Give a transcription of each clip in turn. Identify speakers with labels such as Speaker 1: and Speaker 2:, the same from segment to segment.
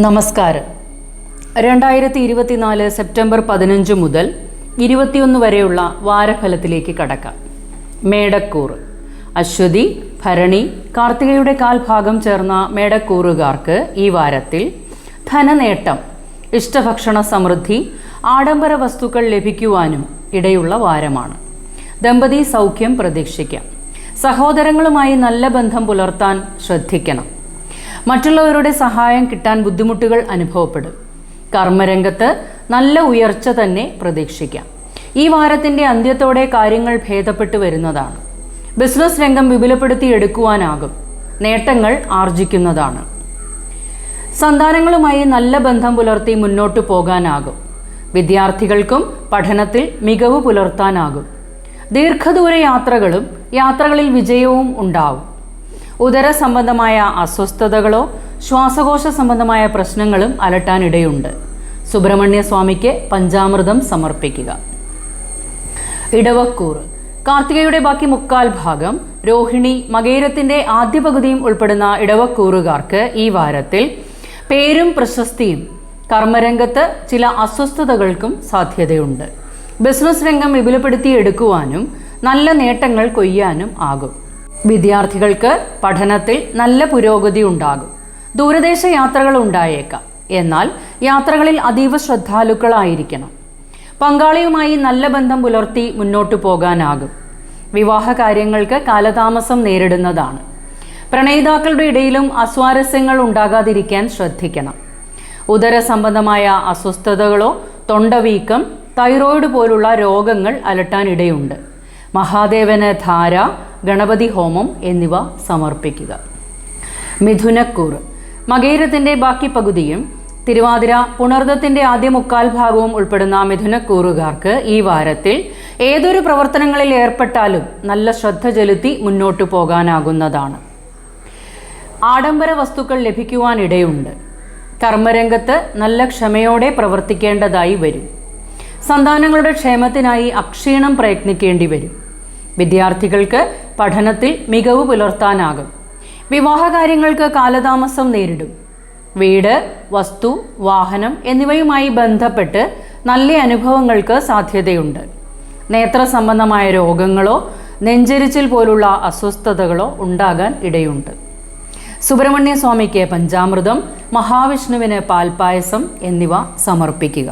Speaker 1: നമസ്കാരം. 2024 സെപ്റ്റംബർ 15 മുതൽ 21 വരെയുള്ള വാരഫലത്തിലേക്ക് കടക്കാം. മേടക്കൂറ്. അശ്വതി, ഭരണി, കാർത്തികയുടെ കാൽഭാഗം ചേർന്ന മേടക്കൂറുകാർക്ക് ഈ വാരത്തിൽ ധനനേട്ടം, ഇഷ്ടഭക്ഷണ സമൃദ്ധി, ആഡംബര വസ്തുക്കൾ ലഭിക്കുവാനും ഇടയുള്ള വാരമാണ്. ദമ്പതി സൗഖ്യം പ്രതീക്ഷിക്കാം. സഹോദരങ്ങളുമായി നല്ല ബന്ധം പുലർത്താൻ ശ്രദ്ധിക്കണം. മറ്റുള്ളവരുടെ സഹായം കിട്ടാൻ ബുദ്ധിമുട്ടുകൾ അനുഭവപ്പെടും. കർമ്മരംഗത്ത് നല്ല ഉയർച്ച തന്നെ പ്രതീക്ഷിക്കാം. ഈ വാരത്തിൻ്റെ അന്ത്യത്തോടെ കാര്യങ്ങൾ ഭേദപ്പെട്ടു വരുന്നതാണ്. ബിസിനസ് രംഗം വിപുലപ്പെടുത്തിയെടുക്കുവാനാകും. നേട്ടങ്ങൾ ആർജിക്കുന്നതാണ്. സന്താനങ്ങളുമായി നല്ല ബന്ധം പുലർത്തി മുന്നോട്ടു പോകാനാകും. വിദ്യാർത്ഥികൾക്കും പഠനത്തിൽ മികവ് പുലർത്താനാകും. ദീർഘദൂര യാത്രകളിൽ വിജയവും ഉണ്ടാവും. ഉദര സംബന്ധമായ അസ്വസ്ഥതകളോ ശ്വാസകോശ സംബന്ധമായ പ്രശ്നങ്ങളും അലട്ടാനിടയുണ്ട്. സുബ്രഹ്മണ്യ സ്വാമിക്ക് പഞ്ചാമൃതം സമർപ്പിക്കുക. ഇടവക്കൂറ്. കാർത്തികയുടെ ബാക്കി മുക്കാൽ ഭാഗം, രോഹിണി, മകേരത്തിൻ്റെ ആദ്യ പകുതിയും ഉൾപ്പെടുന്ന ഇടവക്കൂറുകാർക്ക് ഈ വാരത്തിൽ പേരും പ്രശസ്തിയും, കർമ്മരംഗത്ത് ചില അസ്വസ്ഥതകൾക്കും സാധ്യതയുണ്ട്. ബിസിനസ് രംഗം വിപുലപ്പെടുത്തിയെടുക്കുവാനും നല്ല നേട്ടങ്ങൾ കൊയ്യാനും ആകും. വിദ്യാർത്ഥികൾക്ക് പഠനത്തിൽ നല്ല പുരോഗതി ഉണ്ടാകും. ദൂരദേശ യാത്രകൾ ഉണ്ടായേക്കാം. എന്നാൽ യാത്രകളിൽ അതീവ ശ്രദ്ധാലുക്കളായിരിക്കണം. പങ്കാളിയുമായി നല്ല ബന്ധം പുലർത്തി മുന്നോട്ടു പോകാനാകും. വിവാഹ കാര്യങ്ങൾക്ക് കാലതാമസം നേരിടുന്നതാണ്. പ്രണയിതാക്കളുടെ ഇടയിലും അസ്വാരസ്യങ്ങൾ ഉണ്ടാകാതിരിക്കാൻ ശ്രദ്ധിക്കണം. ഉദര സംബന്ധമായ അസ്വസ്ഥതകളോ തൊണ്ടവീക്കം, തൈറോയിഡ് പോലുള്ള രോഗങ്ങൾ അലട്ടാനിടയുണ്ട്. മഹാദേവന് ധാര, ഗണപതി ഹോമം എന്നിവ സമർപ്പിക്കുക. മിഥുനക്കൂറ്. മകേരത്തിൻ്റെ ബാക്കി പകുതിയും തിരുവാതിര, പുണർദത്തിൻ്റെ ആദ്യ മുക്കാൽ ഭാഗവും ഉൾപ്പെടുന്ന മിഥുനക്കൂറുകാർക്ക് ഈ വാരത്തിൽ ഏതൊരു പ്രവർത്തനങ്ങളിൽ ഏർപ്പെട്ടാലും നല്ല ശ്രദ്ധ ചെലുത്തി മുന്നോട്ടു പോകാനാകുന്നതാണ്. ആഡംബര വസ്തുക്കൾ ലഭിക്കുവാനിടയുണ്ട്. കർമ്മരംഗത്ത് നല്ല ക്ഷമയോടെ പ്രവർത്തിക്കേണ്ടതായി വരും. സന്താനങ്ങളുടെ ക്ഷേമത്തിനായി അക്ഷീണം പ്രയത്നിക്കേണ്ടി വരും. വിദ്യാർത്ഥികൾക്ക് പഠനത്തിൽ മികവ് പുലർത്താനാകും. വിവാഹകാര്യങ്ങൾക്ക് കാലതാമസം നേരിടും. വീട്, വസ്തു, വാഹനം എന്നിവയുമായി ബന്ധപ്പെട്ട് നല്ല അനുഭവങ്ങൾക്ക് സാധ്യതയുണ്ട്. നേത്ര സംബന്ധമായ രോഗങ്ങളോ നെഞ്ചരിച്ചിൽ പോലുള്ള അസ്വസ്ഥതകളോ ഉണ്ടാകാൻ ഇടയുണ്ട്. സുബ്രഹ്മണ്യ സ്വാമിക്ക് പഞ്ചാമൃതം, മഹാവിഷ്ണുവിന് പാൽപ്പായസം എന്നിവ സമർപ്പിക്കുക.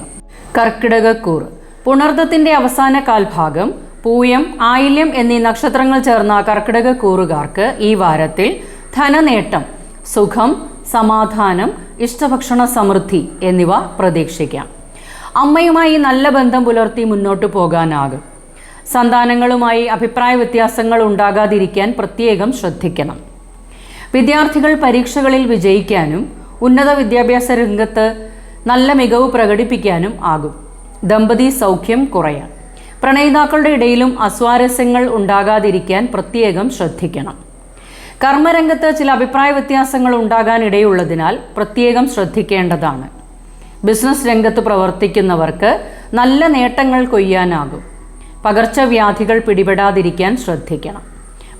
Speaker 1: കർക്കിടകക്കൂറ്. പുണർദത്തിൻ്റെ അവസാന കാൽഭാഗം, പൂയം, ആയില്യം എന്നീ നക്ഷത്രങ്ങൾ ചേർന്ന കർക്കിടകക്കൂറുകാർക്ക് ഈ വാരത്തിൽ ധനനേട്ടം, സുഖം, സമാധാനം, ഇഷ്ടഭക്ഷണ സമൃദ്ധി എന്നിവ പ്രതീക്ഷിക്കാം. അമ്മയുമായി നല്ല ബന്ധം പുലർത്തി മുന്നോട്ടു പോകാനാകും. സന്താനങ്ങളുമായി അഭിപ്രായ വ്യത്യാസങ്ങൾ ഉണ്ടാകാതിരിക്കാൻ പ്രത്യേകം ശ്രദ്ധിക്കണം. വിദ്യാർത്ഥികൾ പരീക്ഷകളിൽ വിജയിക്കാനും ഉന്നത വിദ്യാഭ്യാസ രംഗത്ത് നല്ല മികവ് പ്രകടിപ്പിക്കാനും ആകും. ദമ്പതി സൗഖ്യം കുറയാൻ. പ്രണയിതാക്കളുടെ ഇടയിലും അസ്വാരസ്യങ്ങൾ ഉണ്ടാകാതിരിക്കാൻ പ്രത്യേകം ശ്രദ്ധിക്കണം. കർമ്മരംഗത്ത് ചില അഭിപ്രായ വ്യത്യാസങ്ങൾ ഉണ്ടാകാൻ ഇടയുള്ളതിനാൽ പ്രത്യേകം ശ്രദ്ധിക്കേണ്ടതാണ്. ബിസിനസ് രംഗത്ത് പ്രവർത്തിക്കുന്നവർക്ക് നല്ല നേട്ടങ്ങൾ കൊയ്യാനാകും. പകർച്ചവ്യാധികൾ പിടിപെടാതിരിക്കാൻ ശ്രദ്ധിക്കണം.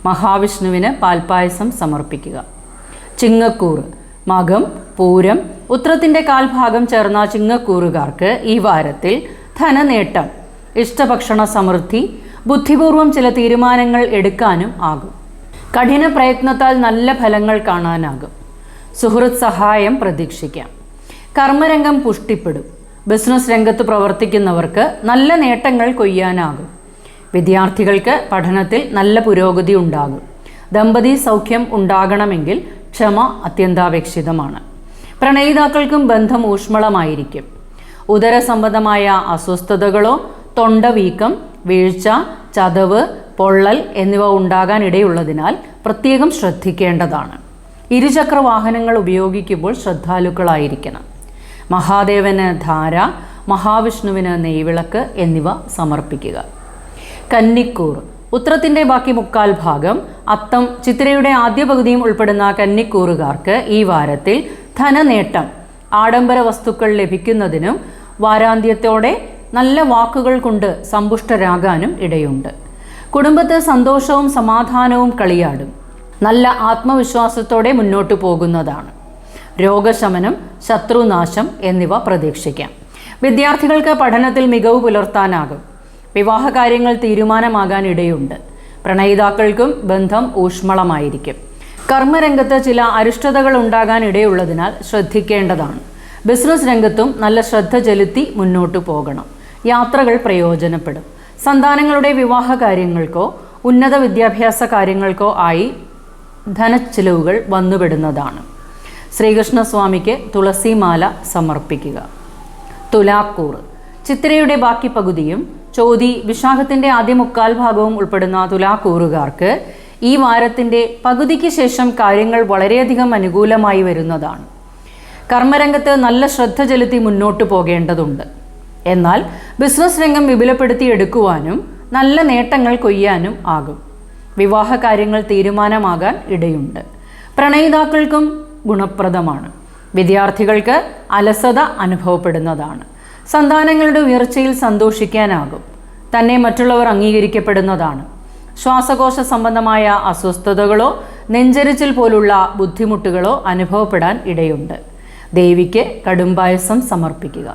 Speaker 1: മഹാവിഷ്ണുവിന് പാൽപ്പായസം സമർപ്പിക്കുക. ചിങ്ങക്കൂറ്. മകം, പൂരം, ഉത്രത്തിൻ്റെ കാൽഭാഗം ചേർന്ന ചിങ്ങക്കൂറുകാർക്ക് ഈ വാരത്തിൽ ധനനേട്ടം, ഇഷ്ടഭക്ഷണ സമൃദ്ധി, ബുദ്ധിപൂർവം ചില തീരുമാനങ്ങൾ എടുക്കാനും ആകും. കഠിന പ്രയത്നത്താൽ നല്ല ഫലങ്ങൾ കാണാനാകും. സുഹൃത്ത് സഹായം പ്രതീക്ഷിക്കാം. കർമ്മരംഗം പുഷ്ടിപ്പെടും. ബിസിനസ് രംഗത്ത് പ്രവർത്തിക്കുന്നവർക്ക് നല്ല നേട്ടങ്ങൾ കൊയ്യാനാകും. വിദ്യാർത്ഥികൾക്ക് പഠനത്തിൽ നല്ല പുരോഗതി ഉണ്ടാകും. ദമ്പതി സൗഖ്യം ഉണ്ടാകണമെങ്കിൽ ക്ഷമ അത്യന്താപേക്ഷിതമാണ്. പ്രണയിതാക്കൾക്കും ബന്ധം ഊഷ്മളമായിരിക്കും. ഉദര സംബന്ധമായ അസ്വസ്ഥതകളോ തൊണ്ടവീക്കം, വീഴ്ച, ചതവ്, പൊള്ളൽ എന്നിവ ഉണ്ടാകാൻ ഇടയുള്ളതിനാൽ പ്രത്യേകം ശ്രദ്ധിക്കേണ്ടതാണ്. ഇരുചക്ര വാഹനങ്ങൾ ഉപയോഗിക്കുമ്പോൾ ശ്രദ്ധാലുക്കളായിരിക്കണം. മഹാദേവന് ധാര, മഹാവിഷ്ണുവിന് നെയ്വിളക്ക് എന്നിവ സമർപ്പിക്കുക. കന്നിക്കൂർ. ഉത്രത്തിൻ്റെ ബാക്കി മുക്കാൽ ഭാഗം, അത്തം, ചിത്തിരയുടെ ആദ്യ പകുതിയും ഉൾപ്പെടുന്ന കന്നിക്കൂറുകാർക്ക് ഈ വാരത്തിൽ ധനനേട്ടം, ആഡംബര വസ്തുക്കൾ ലഭിക്കുന്നതിനും വാരാന്ത്യത്തോടെ നല്ല വാക്കുകൾ കൊണ്ട് സമ്പുഷ്ടരാകാനും ഇടയുണ്ട്. കുടുംബത്ത് സന്തോഷവും സമാധാനവും കളിയാടും. നല്ല ആത്മവിശ്വാസത്തോടെ മുന്നോട്ടു പോകുന്നതാണ്. രോഗശമനം, ശത്രുനാശം എന്നിവ പ്രതീക്ഷിക്കാം. വിദ്യാർത്ഥികൾക്ക് പഠനത്തിൽ മികവ് പുലർത്താനാകും. വിവാഹകാര്യങ്ങൾ തീരുമാനമാകാൻ ഇടയുണ്ട്. പ്രണയിതാക്കൾക്കും ബന്ധം ഊഷ്മളമായിരിക്കും. കർമ്മരംഗത്ത് ചില അരിഷ്ടതകൾ ഉണ്ടാകാൻ ഇടയുള്ളതിനാൽ ശ്രദ്ധിക്കേണ്ടതാണ്. ബിസിനസ് രംഗത്തും നല്ല ശ്രദ്ധ ചെലുത്തി മുന്നോട്ടു പോകണം. യാത്രകൾ പ്രയോജനപ്പെടും. സന്താനങ്ങളുടെ വിവാഹ കാര്യങ്ങൾക്കോ ഉന്നത വിദ്യാഭ്യാസ കാര്യങ്ങൾക്കോ ആയി ധനച്ചിലവുകൾ വന്നുപെടുന്നതാണ്. ശ്രീകൃഷ്ണസ്വാമിക്ക് തുളസിമാല സമർപ്പിക്കുക. തുലാക്കൂറ്. ചിത്തിരയുടെ ബാക്കി പകുതിയും ചോതി വിശാഖത്തിൻ്റെ ആദ്യ മുക്കാൽ ഭാഗവും ഉൾപ്പെടുന്ന തുലാക്കൂറുകാർക്ക് ഈ വാരത്തിൻ്റെ പകുതിക്ക് ശേഷം കാര്യങ്ങൾ വളരെയധികം അനുകൂലമായി വരുന്നതാണ്. കർമ്മരംഗത്ത് നല്ല ശ്രദ്ധ ചെലുത്തി മുന്നോട്ട് പോകേണ്ടതുണ്ട്. എന്നാൽ ബിസിനസ് രംഗം വിപുലപ്പെടുത്തിയെടുക്കുവാനും നല്ല നേട്ടങ്ങൾ കൊയ്യാനും ആകും. വിവാഹ കാര്യങ്ങൾ തീരുമാനമാകാൻ ഇടയുണ്ട്. പ്രണയിതാക്കൾക്കും ഗുണപ്രദമാണ്. വിദ്യാർത്ഥികൾക്ക് അലസത അനുഭവപ്പെടുന്നതാണ്. സന്താനങ്ങളുടെ ഉയർച്ചയിൽ സന്തോഷിക്കാനാകും. തന്നെ മറ്റുള്ളവർ അംഗീകരിക്കപ്പെടുന്നതാണ്. ശ്വാസകോശ സംബന്ധമായ അസ്വസ്ഥതകളോ നെഞ്ചരിച്ചിൽ പോലുള്ള ബുദ്ധിമുട്ടുകളോ അനുഭവപ്പെടാൻ ഇടയുണ്ട്. ദേവിക്ക് കടുംപായസം സമർപ്പിക്കുക.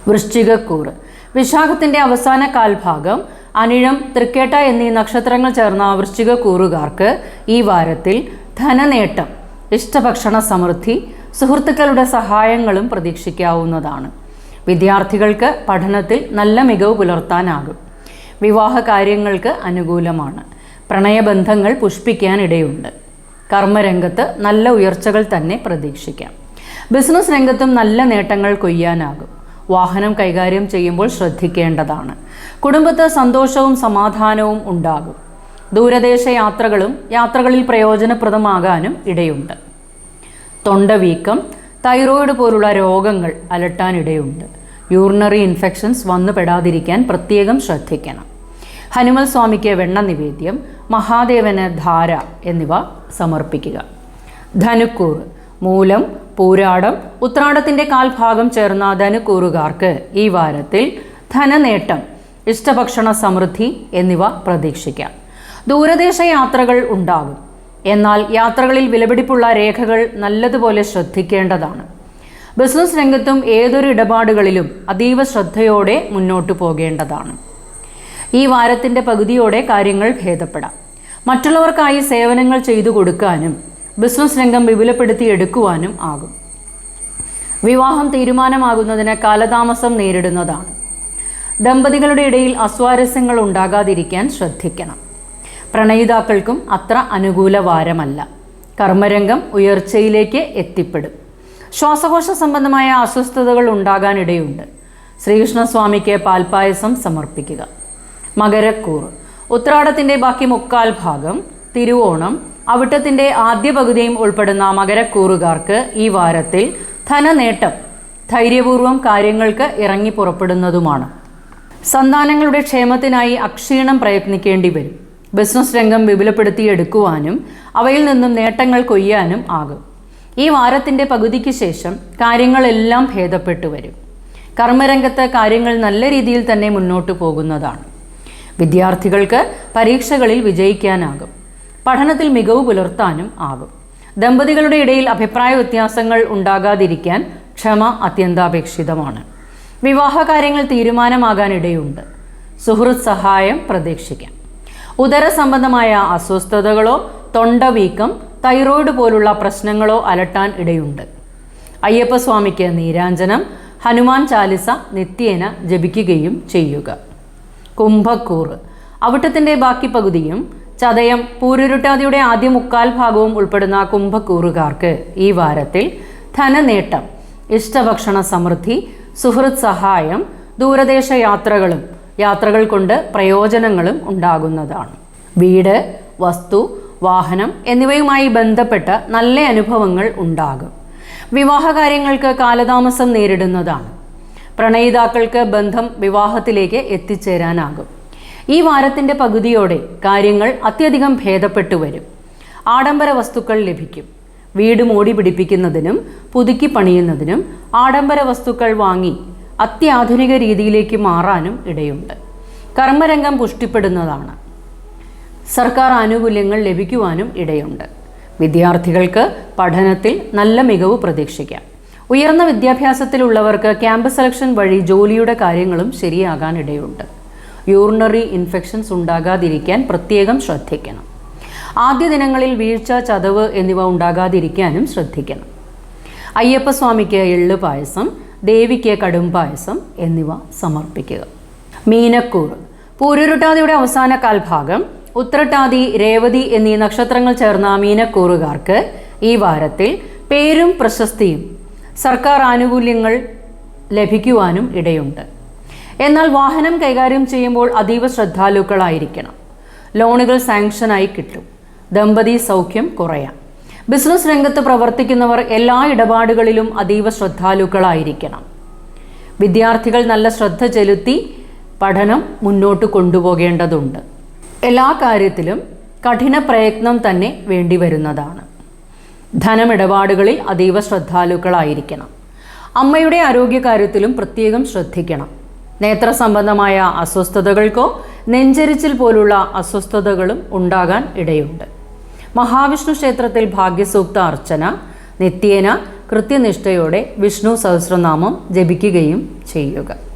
Speaker 1: വൃശ്ചികക്കൂറ്. വിശാഖത്തിൻ്റെ അവസാന കാൽഭാഗം അനിഴം, തൃക്കേട്ട എന്നീ നക്ഷത്രങ്ങൾ ചേർന്ന വൃശ്ചികക്കൂറുകാർക്ക് ഈ വാരത്തിൽ ധനനേട്ടം, ഇഷ്ടഭക്ഷണ സമൃദ്ധി, സുഹൃത്തുക്കളുടെ സഹായങ്ങളും പ്രതീക്ഷിക്കാവുന്നതാണ്. വിദ്യാർത്ഥികൾക്ക് പഠനത്തിൽ നല്ല മികവ് പുലർത്താനാകും. വിവാഹ കാര്യങ്ങൾക്ക് അനുകൂലമാണ്. പ്രണയബന്ധങ്ങൾ പുഷ്പിക്കാനിടയുണ്ട്. കർമ്മരംഗത്ത് നല്ല ഉയർച്ചകൾ തന്നെ പ്രതീക്ഷിക്കാം. ബിസിനസ് രംഗത്തും നല്ല നേട്ടങ്ങൾ കൊയ്യാനാകും. വാഹനം കൈകാര്യം ചെയ്യുമ്പോൾ ശ്രദ്ധിക്കേണ്ടതാണ്. കുടുംബത്ത് സന്തോഷവും സമാധാനവും ഉണ്ടാകും. ദൂരദേശ യാത്രകളിൽ പ്രയോജനപ്രദമാകാനും ഇടയുണ്ട്. തൊണ്ടവീക്കം, തൈറോയിഡ് പോലുള്ള രോഗങ്ങൾ അലട്ടാനിടയുണ്ട്. യൂറിനറി ഇൻഫെക്ഷൻസ് വന്നുപെടാതിരിക്കാൻ പ്രത്യേകം ശ്രദ്ധിക്കണം. ഹനുമൽ സ്വാമിക്ക് വെണ്ണ നിവേദ്യം, മഹാദേവന് ധാര എന്നിവ സമർപ്പിക്കുക. ധനുക്കൂറ്. മൂലം, പൂരാടം, ഉത്രാടത്തിൻ്റെ കാൽഭാഗം ചേർന്ന ധനുക്കൂറുകാർക്ക് ഈ വാരത്തിൽ ധനനേട്ടം, ഇഷ്ടഭക്ഷണ സമൃദ്ധി എന്നിവ പ്രതീക്ഷിക്കാം. ദൂരദേശ യാത്രകൾ ഉണ്ടാകും. എന്നാൽ യാത്രകളിൽ വിലപിടിപ്പുള്ള രേഖകൾ നല്ലതുപോലെ ശ്രദ്ധിക്കേണ്ടതാണ്. ബിസിനസ് രംഗത്തും ഏതൊരു ഇടപാടുകളിലും അതീവ ശ്രദ്ധയോടെ മുന്നോട്ടു പോകേണ്ടതാണ്. ഈ വാരത്തിൻ്റെ പകുതിയോടെ കാര്യങ്ങൾ ഭേദപ്പെടാം. മറ്റുള്ളവർക്കായി സേവനങ്ങൾ ചെയ്തു കൊടുക്കാനും ബിസിനസ് രംഗം വിപുലപ്പെടുത്തിയെടുക്കുവാനും ആകും. വിവാഹം തീരുമാനമാകുന്നതിന് കാലതാമസം നേരിടുന്നതാണ്. ദമ്പതികളുടെ ഇടയിൽ അസ്വാരസ്യങ്ങൾ ഉണ്ടാകാതിരിക്കാൻ ശ്രദ്ധിക്കണം. പ്രണയിതാക്കൾക്കും അത്ര അനുകൂല വാരമല്ല. കർമ്മരംഗം ഉയർച്ചയിലേക്ക് എത്തിപ്പെടും. ശ്വാസകോശ സംബന്ധമായ അസ്വസ്ഥതകൾ ഉണ്ടാകാനിടയുണ്ട്. ശ്രീകൃഷ്ണസ്വാമിക്ക് പാൽപ്പായസം സമർപ്പിക്കുക. മകരക്കൂറ്. ഉത്രാടത്തിൻ്റെ ബാക്കി മുക്കാൽ ഭാഗം, തിരുവോണം, അവിട്ടത്തിൻ്റെ ആദ്യ പകുതിയും ഉൾപ്പെടുന്ന മകരക്കൂറുകാർക്ക് ഈ വാരത്തിൽ ധനനേട്ടം, ധൈര്യപൂർവ്വം കാര്യങ്ങൾക്ക് ഇറങ്ങി പുറപ്പെടുന്നതുമാണ്. സന്താനങ്ങളുടെ ക്ഷേമത്തിനായി അക്ഷീണം പ്രയത്നിക്കേണ്ടി വരും. ബിസിനസ് രംഗം വിപുലപ്പെടുത്തിയെടുക്കുവാനും അവയിൽ നിന്നും നേട്ടങ്ങൾ കൊയ്യാനും ആകും. ഈ വാരത്തിൻ്റെ പകുതിക്ക് ശേഷം കാര്യങ്ങളെല്ലാം ഭേദപ്പെട്ടു വരും. കർമ്മരംഗത്ത് കാര്യങ്ങൾ നല്ല രീതിയിൽ തന്നെ മുന്നോട്ട് പോകുന്നതാണ്. വിദ്യാർത്ഥികൾക്ക് പരീക്ഷകളിൽ വിജയിക്കാനാകും. പഠനത്തിൽ മികവ് പുലർത്താനും ആകും. ദമ്പതികളുടെ ഇടയിൽ അഭിപ്രായ വ്യത്യാസങ്ങൾ ഉണ്ടാകാതിരിക്കാൻ ക്ഷമ അത്യന്താപേക്ഷിതമാണ്. വിവാഹ കാര്യങ്ങൾ തീരുമാനമാകാനിടയുണ്ട്. സുഹൃത്ത് സഹായം പ്രതീക്ഷിക്കാം. ഉദര സംബന്ധമായ അസ്വസ്ഥതകളോ തൊണ്ടവീക്കം, തൈറോയിഡ് പോലുള്ള പ്രശ്നങ്ങളോ അലട്ടാൻ ഇടയുണ്ട്. അയ്യപ്പസ്വാമിക്ക് നീരാഞ്ജനം, ഹനുമാൻ ചാലിസ നിത്യേന ജപിക്കുകയും ചെയ്യുക. കുംഭക്കൂറ്. അവിട്ടത്തിൻ്റെ ബാക്കി പകുതിയും ചതയം, പൂരുരുട്ടാതിയുടെ ആദ്യ മുക്കാൽ ഭാഗവും ഉൾപ്പെടുന്ന കുംഭക്കൂറുകാർക്ക് ഈ വാരത്തിൽ ധനനേട്ടം, ഇഷ്ടഭക്ഷണ സമൃദ്ധി, സുഹൃത്ത് സഹായം, ദൂരദേശ യാത്രകൾ കൊണ്ട് പ്രയോജനങ്ങളും ഉണ്ടാകുന്നതാണ്. വീട്, വസ്തു, വാഹനം എന്നിവയുമായി ബന്ധപ്പെട്ട നല്ല അനുഭവങ്ങൾ ഉണ്ടാകും. വിവാഹകാര്യങ്ങൾക്ക് കാലതാമസം നേരിടുന്നതാണ്. പ്രണയിതാക്കൾക്ക് ബന്ധം വിവാഹത്തിലേക്ക് എത്തിച്ചേരാനാകും. ഈ വാരത്തിൻ്റെ പകുതിയോടെ കാര്യങ്ങൾ അത്യധികം ഭേദപ്പെട്ടു വരും. ആഡംബര വസ്തുക്കൾ ലഭിക്കും. വീട് മോടി പിടിപ്പിക്കുന്നതിനും പുതുക്കി പണിയുന്നതിനും ആഡംബര വസ്തുക്കൾ വാങ്ങി അത്യാധുനിക രീതിയിലേക്ക് മാറാനും ഇടയുണ്ട്. കർമ്മരംഗം പുഷ്ടിപ്പെടുന്നതാണ്. സർക്കാർ ആനുകൂല്യങ്ങൾ ലഭിക്കുവാനും ഇടയുണ്ട്. വിദ്യാർത്ഥികൾക്ക് പഠനത്തിൽ നല്ല മികവ് പ്രതീക്ഷിക്കാം. ഉയർന്ന വിദ്യാഭ്യാസത്തിലുള്ളവർക്ക് ക്യാമ്പസ് സെലക്ഷൻ വഴി ജോലിയുടെ കാര്യങ്ങളും ശരിയാകാൻ ഇടയുണ്ട്. യൂറിനറി ഇൻഫെക്ഷൻസ് ഉണ്ടാകാതിരിക്കാൻ പ്രത്യേകം ശ്രദ്ധിക്കണം. ആദ്യ ദിനങ്ങളിൽ വീഴ്ച, ചതവ് എന്നിവ ഉണ്ടാകാതിരിക്കാനും ശ്രദ്ധിക്കണം. അയ്യപ്പസ്വാമിക്ക് എള്ള് പായസം, ദേവിക്ക് കടും പായസം എന്നിവ സമർപ്പിക്കുക. മീനക്കൂറ്. പൂരുരുട്ടാതിയുടെ അവസാന കാൽഭാഗം ഉത്രട്ടാതി, രേവതി എന്നീ നക്ഷത്രങ്ങൾ ചേർന്ന മീനക്കൂറുകാർക്ക് ഈ വാരത്തിൽ പേരും പ്രശസ്തിയും സർക്കാർ ആനുകൂല്യങ്ങൾ ലഭിക്കുവാനും ഇടയുണ്ട്. എന്നാൽ വാഹനം കൈകാര്യം ചെയ്യുമ്പോൾ അതീവ ശ്രദ്ധാലുക്കളായിരിക്കണം. ലോണുകൾ സാങ്ഷനായി കിട്ടും. ദമ്പതി സൗഖ്യം കുറയാം. ബിസിനസ് രംഗത്ത് പ്രവർത്തിക്കുന്നവർ എല്ലാ ഇടപാടുകളിലും അതീവ ശ്രദ്ധാലുക്കളായിരിക്കണം. വിദ്യാർത്ഥികൾ നല്ല ശ്രദ്ധ ചെലുത്തി പഠനം മുന്നോട്ട് കൊണ്ടുപോകേണ്ടതുണ്ട്. എല്ലാ കാര്യത്തിലും കഠിന പ്രയത്നം തന്നെ വേണ്ടിവരുന്നതാണ്. ധനമിടപാടുകളിൽ അതീവ ശ്രദ്ധാലുക്കളായിരിക്കണം. അമ്മയുടെ ആരോഗ്യകാര്യത്തിലും പ്രത്യേകം ശ്രദ്ധിക്കണം. നേത്ര സംബന്ധമായ അസ്വസ്ഥതകൾക്കോ നെഞ്ചരിച്ചിൽ പോലുള്ള അസ്വസ്ഥതകളും ഉണ്ടാകാൻ ഇടയുണ്ട്. മഹാവിഷ്ണു ക്ഷേത്രത്തിൽ ഭാഗ്യസൂക്ത അർച്ചന, നിത്യേന കൃത്യനിഷ്ഠയോടെ വിഷ്ണു സഹസ്രനാമം ജപിക്കുകയും ചെയ്യുക.